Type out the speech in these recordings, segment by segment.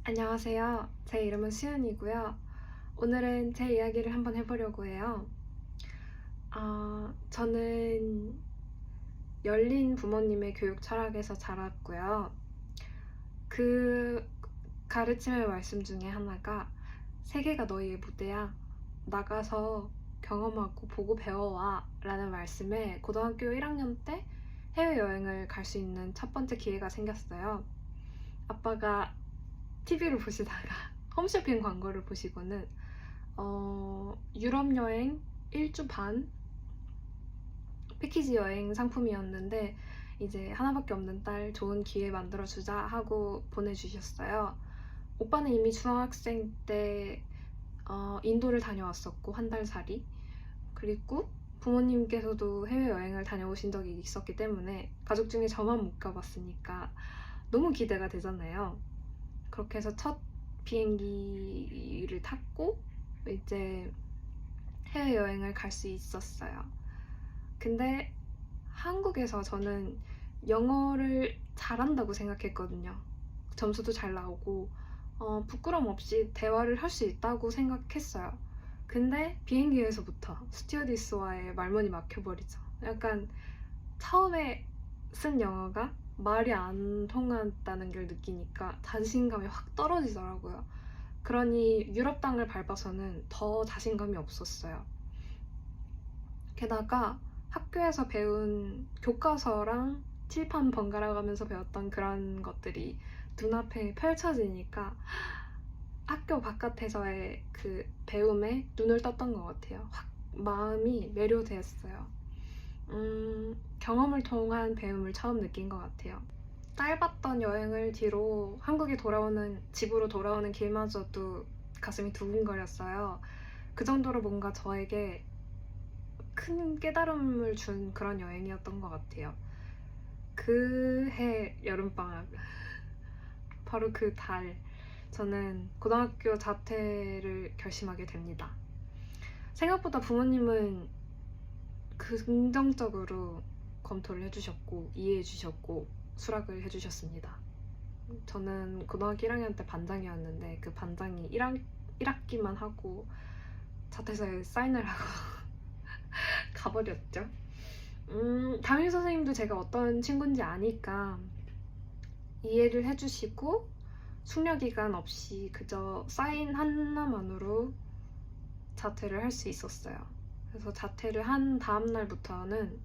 안녕하세요. 제 이름은 수연이고요. 오늘은 제 이야기를 한번 해보려고 해요. 저는 열린 부모님의 교육 철학에서 자랐고요. 그 가르침의 말씀 중에 하나가 세계가 너희의 무대야. 나가서 경험하고 보고 배워와 라는 말씀에 고등학교 1학년 때 해외여행을 갈 수 있는 첫 번째 기회가 생겼어요. 아빠가 TV를 보시다가 홈쇼핑 광고를 보시고는 유럽 여행 1주 반 패키지 여행 상품이었는데 이제 하나밖에 없는 딸 좋은 기회 만들어주자 하고 보내주셨어요. 오빠는 이미 중학생 때 인도를 다녀왔었고 한 달 살이, 그리고 부모님께서도 해외여행을 다녀오신 적이 있었기 때문에 가족 중에 저만 못 가봤으니까 너무 기대가 되잖아요. 그렇게 해서 첫 비행기를 탔고 이제 해외여행을 갈 수 있었어요. 근데 한국에서 저는 영어를 잘한다고 생각했거든요. 점수도 잘 나오고 부끄럼 없이 대화를 할 수 있다고 생각했어요. 근데 비행기에서부터 스튜어디스와의 말문이 막혀버리죠. 약간 처음에 쓴 영어가 말이 안 통한다는 걸 느끼니까 자신감이 확 떨어지더라고요. 그러니 유럽 땅을 밟아서는 더 자신감이 없었어요. 게다가 학교에서 배운 교과서랑 칠판 번갈아 가면서 배웠던 그런 것들이 눈앞에 펼쳐지니까 학교 바깥에서의 그 배움에 눈을 떴던 것 같아요. 확 마음이 매료되었어요. 경험을 통한 배움을 처음 느낀 것 같아요. 짧았던 여행을 뒤로 한국에 돌아오는, 집으로 돌아오는 길마저도 가슴이 두근거렸어요. 그 정도로 뭔가 저에게 큰 깨달음을 준 그런 여행이었던 것 같아요. 그 해 여름방학, 바로 그 달, 저는 고등학교 자퇴를 결심하게 됩니다. 생각보다 부모님은 긍정적으로 검토를 해주셨고 이해해주셨고 수락을 해주셨습니다. 저는 고등학교 1학년 때 반장이었는데 그 반장이 1학기만 하고 자퇴서에 사인을 하고 가버렸죠. 담임 선생님도 제가 어떤 친구인지 아니까 이해를 해주시고 숙려기간 없이 그저 사인 하나만으로 자퇴를 할 수 있었어요. 그래서 자퇴를 한 다음 날부터는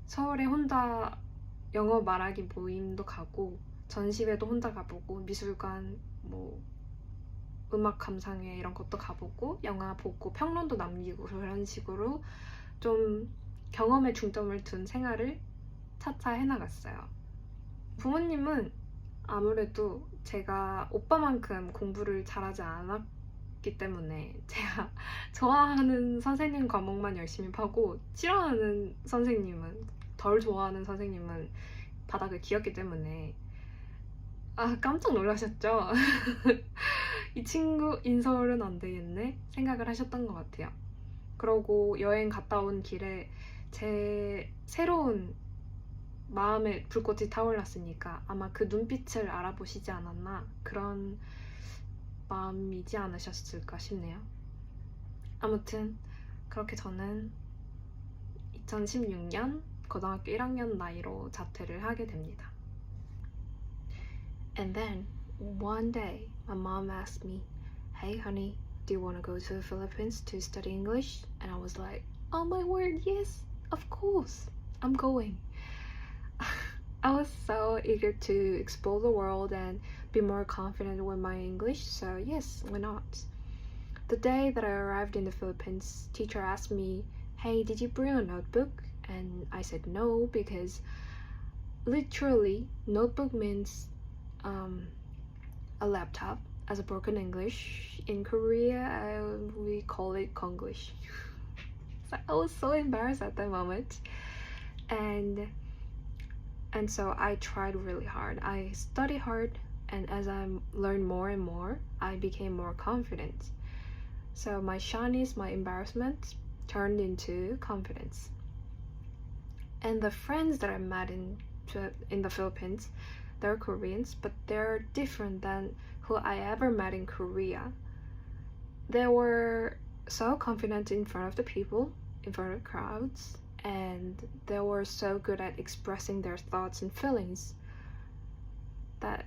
서울에 혼자 영어 말하기 모임도 가고 전시회도 혼자 가보고 미술관, 음악 감상회 이런 것도 가보고 영화 보고 평론도 남기고 그런 식으로 좀 경험에 중점을 둔 생활을 차차 해나갔어요. 부모님은 아무래도 제가 오빠만큼 공부를 잘하지 않았기 때문에 제가 좋아하는 선생님 과목만 열심히 파고 싫어하는 선생님은, 덜 좋아하는 선생님은 바닥을 기었기 때문에 깜짝 놀라셨죠? 이 친구 인서울은 안 되겠네 생각을 하셨던 것 같아요. 그러고 여행 갔다 온 길에 제 새로운 마음에 불꽃이 타올랐으니까 아마 그 눈빛을 알아보시지 않았나, 그런 마음이지 않으셨을까 싶네요. 아무튼 그렇게 저는 2016년 고등학교 1학년 나이로 자퇴를 하게 됩니다. And then one day my mom asked me, "Hey honey, do you want to go to the Philippines to study English?" And I was like, "Oh my word, yes, of course, I'm going." I was so eager to explore the world and be more confident with my English, so yes, why not? The day that I arrived in the Philippines, teacher asked me, "Hey, did you bring a notebook?" And I said no, because literally notebook means a laptop. As a broken English, in Korea we call it Konglish. So I was so embarrassed at that moment, and so I tried really hard. I studied hard, and as I learned more and more, I became more confident. So my shyness, my embarrassment turned into confidence. And the friends that I met in the Philippines, they're Koreans, but they're different than who I ever met in Korea. They were so confident in front of the people, in front of crowds, and they were so good at expressing their thoughts and feelings. That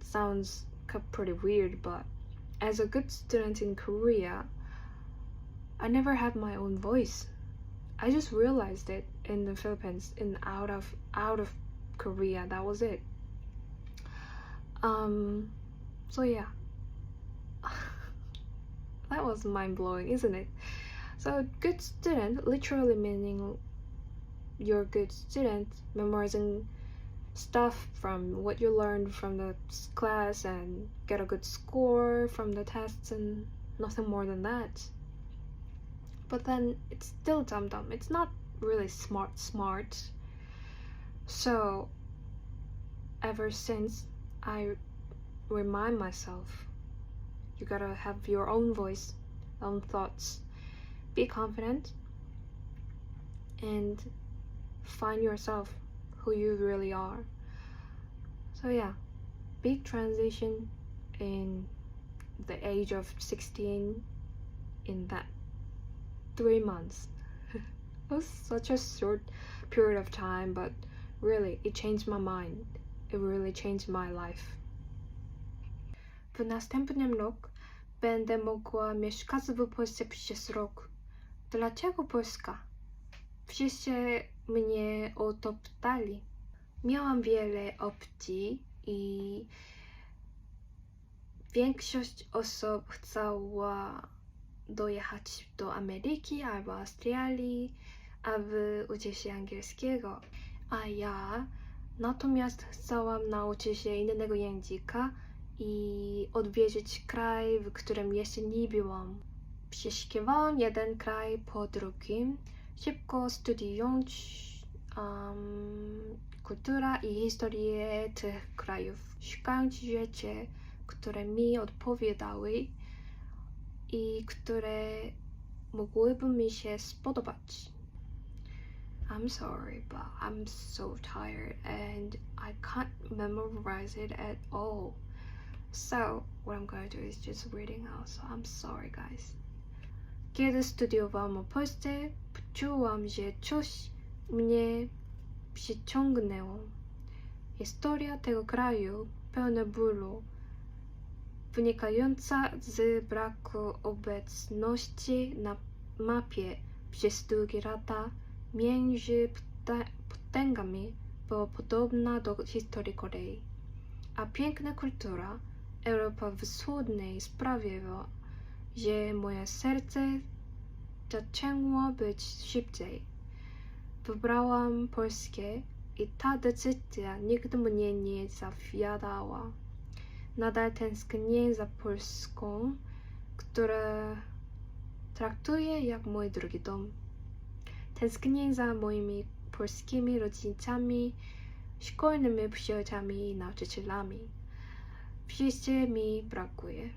sounds pretty weird, but as a good student in Korea, I never had my own voice. I just realized it in the Philippines, in out of Korea. That was it. So yeah. That was mind-blowing, isn't it? So good student literally meaning you're a good student, memorizing stuff from what you learned from the class and get a good score from the tests and nothing more than that. But then it's still dumb. It's not really smart. So ever since, I remind myself, you gotta have your own voice, own thoughts. Be confident and find yourself, who you really are. So yeah, big transition in the age of 16 in that 3 months. It was such a short period of time, but really it changed my mind. It really changed my life. W następnym roku będę mogła mieszkać w Polsce przez rok. Dlaczego Polska? Wszyscy mnie o to pytali. Miałam wiele opcji i większość osób chciała dojechać do Ameryki albo Australii, aby uczyć się angielskiego. A ja natomiast chciałam nauczyć się innego języka i odwiedzić kraj, w którym jeszcze nie byłam. Przeszukiwałam jeden kraj po drugim, szybko studiując kulturę i historię tych krajów, szukając rzeczy, które mi odpowiadały i które mogłyby mi się spodobać. I'm sorry, but I'm so tired and I can't memorize it at all. So what I'm going to do is just reading out, so I'm sorry guys. Kiedy studiowałam w Polsce, poczułam, że coś mnie przyciągnęło. Historia tego kraju pełna bólu, wynikająca z braku obecności na mapie przez długie lata między potęgami, była podobna do historii Korei. A piękna kultura Europy Wschodniej sprawiła, że moje serce zaczęło być szybciej. Wybrałam Polskę i ta decyzja nigdy mnie nie zawiadała. Nadal tęsknię za Polską, którą traktuję jak mój drugi dom. Tęsknię za moimi polskimi rodzicami, szkolnymi przyjaciółmi i nauczycielami. Wszyscy mi brakuje.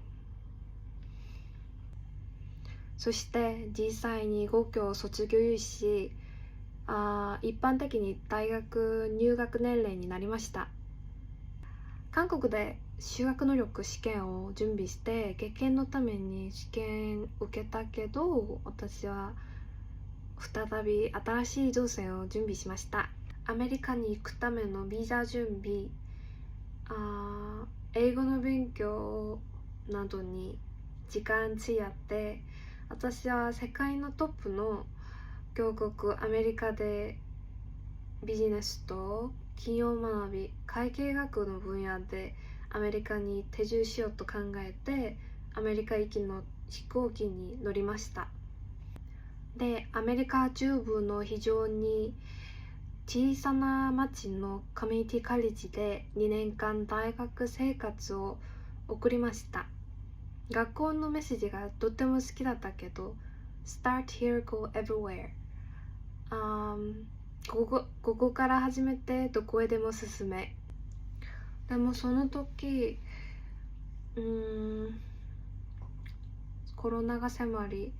そして実際に5教卒業し、一般的に大学入学年齢になりました。韓国で修学能力試験を準備して経験のために試験受けたけど、私は再び新しい挑戦を準備しました。アメリカに行くためのビザ準備、英語の勉強などに時間費やって、私は世界のトップの強国アメリカでビジネスと企業学び、会計学の分野でアメリカに定住しようと考えて、アメリカ行きの飛行機に乗りました。で、アメリカ中部の非常に小さな町のコミュニティカレッジで2年間大学生活を送りました。学校のメッセージがとても好きだったけど、Start here, go everywhere、ここから始めてどこへでも進め。でもその時、コロナが迫り、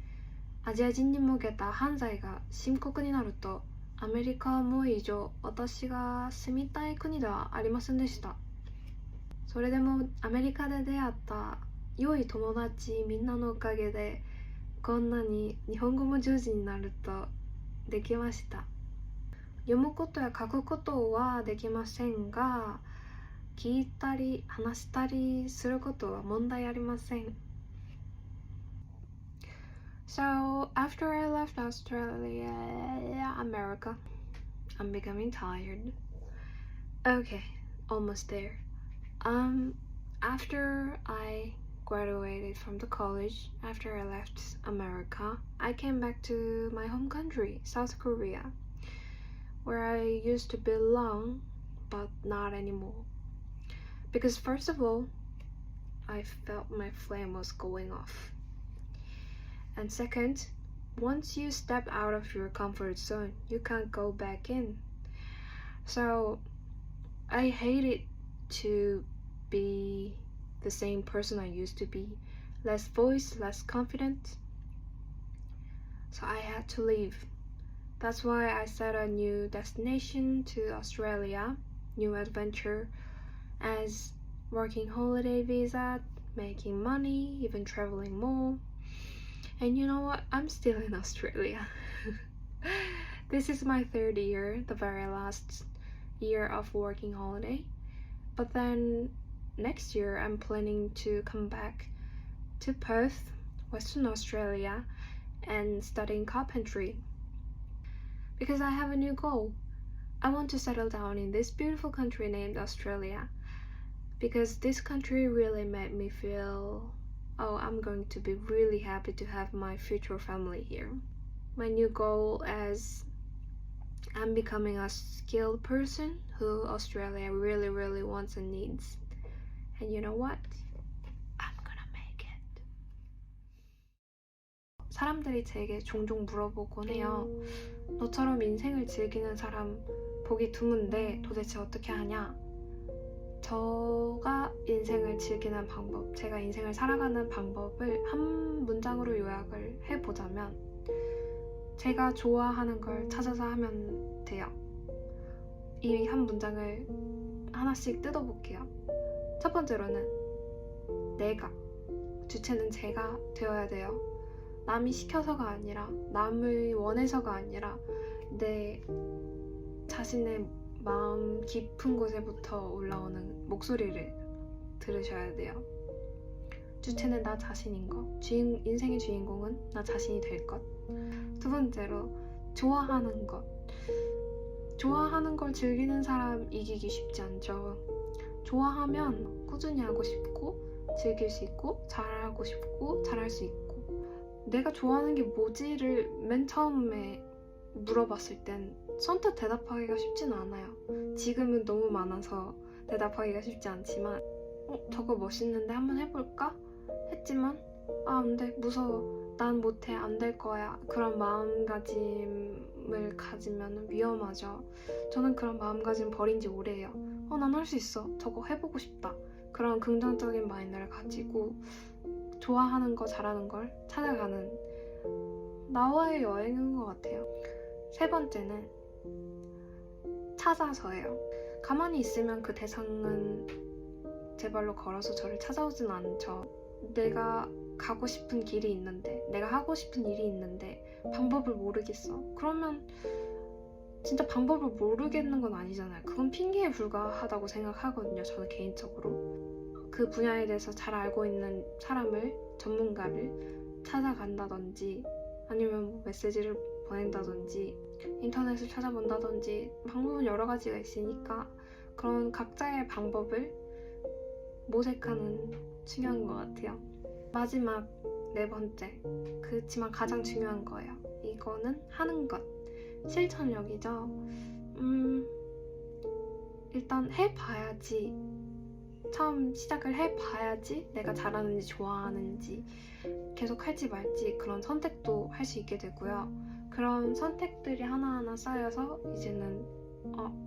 アジア人に向けた犯罪が深刻になるとアメリカはもう以上私が住みたい国ではありませんでした。それでもアメリカで出会った良い友達みんなのおかげでこんなに日本語も上手になるとできました。読むことや書くことはできませんが、聞いたり話したりすることは問題ありません。So after I left Australia, America, I'm becoming tired. Okay, almost there. After I graduated from the college, after I left America, I came back to my home country, South Korea, where I used to belong, but not anymore. Because first of all, I felt my flame was going off. And second, once you step out of your comfort zone, you can't go back in. So I hated to be the same person I used to be, less voice, less confident. So I had to leave. That's why I set a new destination to Australia, new adventure, as working holiday visa, making money, even traveling more. And you know what? I'm still in Australia. This is my third year, the very last year of working holiday. But then next year I'm planning to come back to Perth, Western Australia, and studying carpentry. Because I have a new goal. I want to settle down in this beautiful country named Australia. Because this country really made me feel, oh, I'm going to be really happy to have my future family here. My new goal is I'm becoming a skilled person who Australia really, really wants and needs. And you know what? I'm gonna make it. 사람들이 제게 종종 물어보곤 해요. 너처럼 인생을 즐기는 사람 보기 드문데 도대체 어떻게 하냐? 제가 인생을 즐기는 방법, 제가 인생을 살아가는 방법을 한 문장으로 요약을 해보자면 제가 좋아하는 걸 찾아서 하면 돼요. 이 한 문장을 하나씩 뜯어볼게요. 첫 번째로는 내가, 주체는 제가 되어야 돼요. 남이 시켜서가 아니라, 남을 원해서가 아니라 내 자신의 마음 깊은 곳에부터 올라오는 목소리를 들으셔야 돼요. 주체는 나 자신인 것, 인생의 주인공은 나 자신이 될 것. 두 번째로 좋아하는 것. 좋아하는 걸 즐기는 사람 이기기 쉽지 않죠. 좋아하면 꾸준히 하고 싶고 즐길 수 있고 잘하고 싶고 잘할 수 있고. 내가 좋아하는 게 뭐지를 맨 처음에 물어봤을 땐 선뜻 대답하기가 쉽진 않아요. 지금은 너무 많아서 대답하기가 쉽지 않지만 저거 멋있는데 한번 해볼까? 했지만 안돼, 무서워, 난 못해, 안 될 거야, 그런 마음가짐을 가지면 위험하죠. 저는 그런 마음가짐 버린 지 오래예요. 난 할 수 있어, 저거 해보고 싶다, 그런 긍정적인 마인드를 가지고 좋아하는 거, 잘하는 걸 찾아가는 나와의 여행인 것 같아요. 세 번째는 찾아서예요. 가만히 있으면 그 대상은 제 발로 걸어서 저를 찾아오진 않죠. 내가 가고 싶은 길이 있는데, 내가 하고 싶은 일이 있는데 방법을 모르겠어. 그러면 진짜 방법을 모르겠는 건 아니잖아요. 그건 핑계에 불과하다고 생각하거든요, 저는 개인적으로. 그 분야에 대해서 잘 알고 있는 사람을, 전문가를 찾아간다든지 아니면 뭐 메시지를 보낸다든지 인터넷을 찾아본다든지 방법은 여러 가지가 있으니까 그런 각자의 방법을 모색하는 중요한 것 같아요. 마지막 네 번째, 그렇지만 가장 중요한 거예요. 이거는 하는 것, 실천력이죠. 일단 해봐야지, 처음 시작을 해봐야지 내가 잘하는지 좋아하는지 계속 할지 말지 그런 선택도 할 수 있게 되고요. 그런 선택들이 하나하나 쌓여서 이제는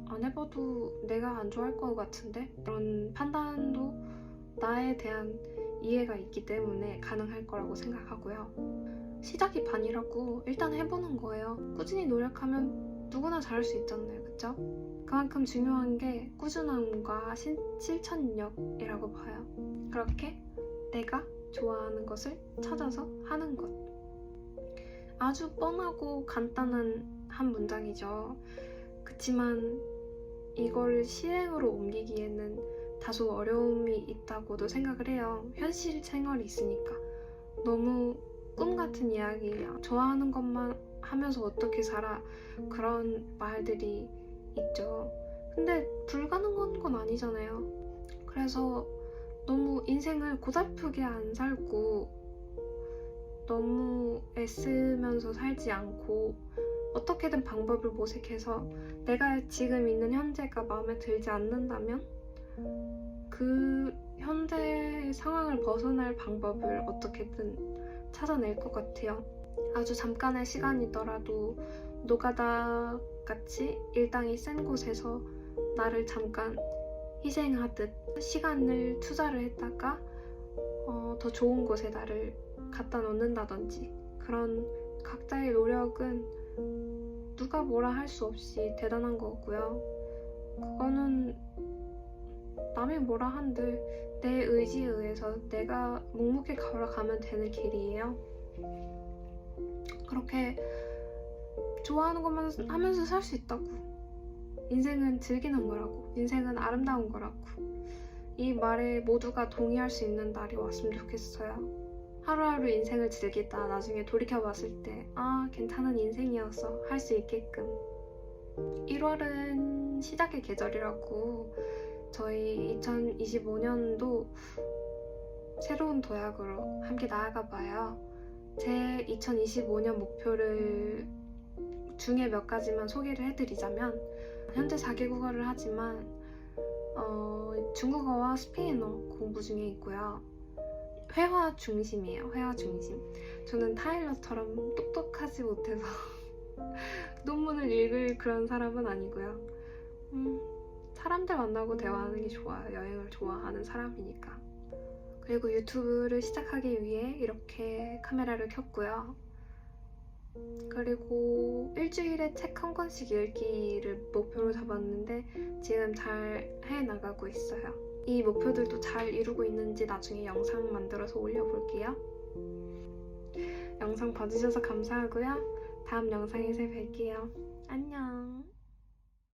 안 해봐도 내가 안 좋아할 것 같은데, 그런 판단도 나에 대한 이해가 있기 때문에 가능할 거라고 생각하고요. 시작이 반이라고 일단 해보는 거예요. 꾸준히 노력하면 누구나 잘할 수 있잖아요. 그쵸? 그만큼 중요한 게 꾸준함과 실천력이라고 봐요. 그렇게 내가 좋아하는 것을 찾아서 하는 것. 아주 뻔하고 간단한 한 문장이죠. 그치만 이걸 실행으로 옮기기에는 다소 어려움이 있다고도 생각을 해요. 현실 생활이 있으니까. 너무 꿈 같은 이야기야. 좋아하는 것만 하면서 어떻게 살아. 그런 말들이 있죠. 근데 불가능한 건 아니잖아요. 그래서 너무 인생을 고달프게 안 살고 너무 애쓰면서 살지 않고 어떻게든 방법을 모색해서 내가 지금 있는 현재가 마음에 들지 않는다면 그 현재 상황을 벗어날 방법을 어떻게든 찾아낼 것 같아요. 아주 잠깐의 시간이더라도 노가다 같이 일당이 센 곳에서 나를 잠깐 희생하듯 시간을 투자를 했다가 더 좋은 곳에 나를 갖다 놓는다든지 그런 각자의 노력은 누가 뭐라 할 수 없이 대단한 거고요. 그거는 남이 뭐라 한들 내 의지에 의해서 내가 묵묵히 걸어가면 되는 길이에요. 그렇게 좋아하는 것만 하면서 살 수 있다고. 인생은 즐기는 거라고. 인생은 아름다운 거라고. 이 말에 모두가 동의할 수 있는 날이 왔으면 좋겠어요. 하루하루 인생을 즐기다 나중에 돌이켜봤을 때 괜찮은 인생이었어 할 수 있게끔. 1월은 시작의 계절이라고 저희 2025년도 새로운 도약으로 함께 나아가 봐요. 제 2025년 목표를 중에 몇 가지만 소개를 해드리자면 현재 4개국어를 하지만 중국어와 스페인어 공부 중에 있고요. 회화 중심이에요. 회화 중심. 저는 타일러처럼 똑똑하지 못해서 논문을 읽을 그런 사람은 아니고요. 사람들 만나고 대화하는 게 좋아요. 여행을 좋아하는 사람이니까. 그리고 유튜브를 시작하기 위해 이렇게 카메라를 켰고요. 그리고 일주일에 책 한 권씩 읽기를 목표로 잡았는데 지금 잘 해나가고 있어요. 이 목표들도 잘 이루고 있는지 나중에 영상 만들어서 올려볼게요. 영상 봐주셔서 감사하고요. 다음 영상에서 뵐게요. 안녕.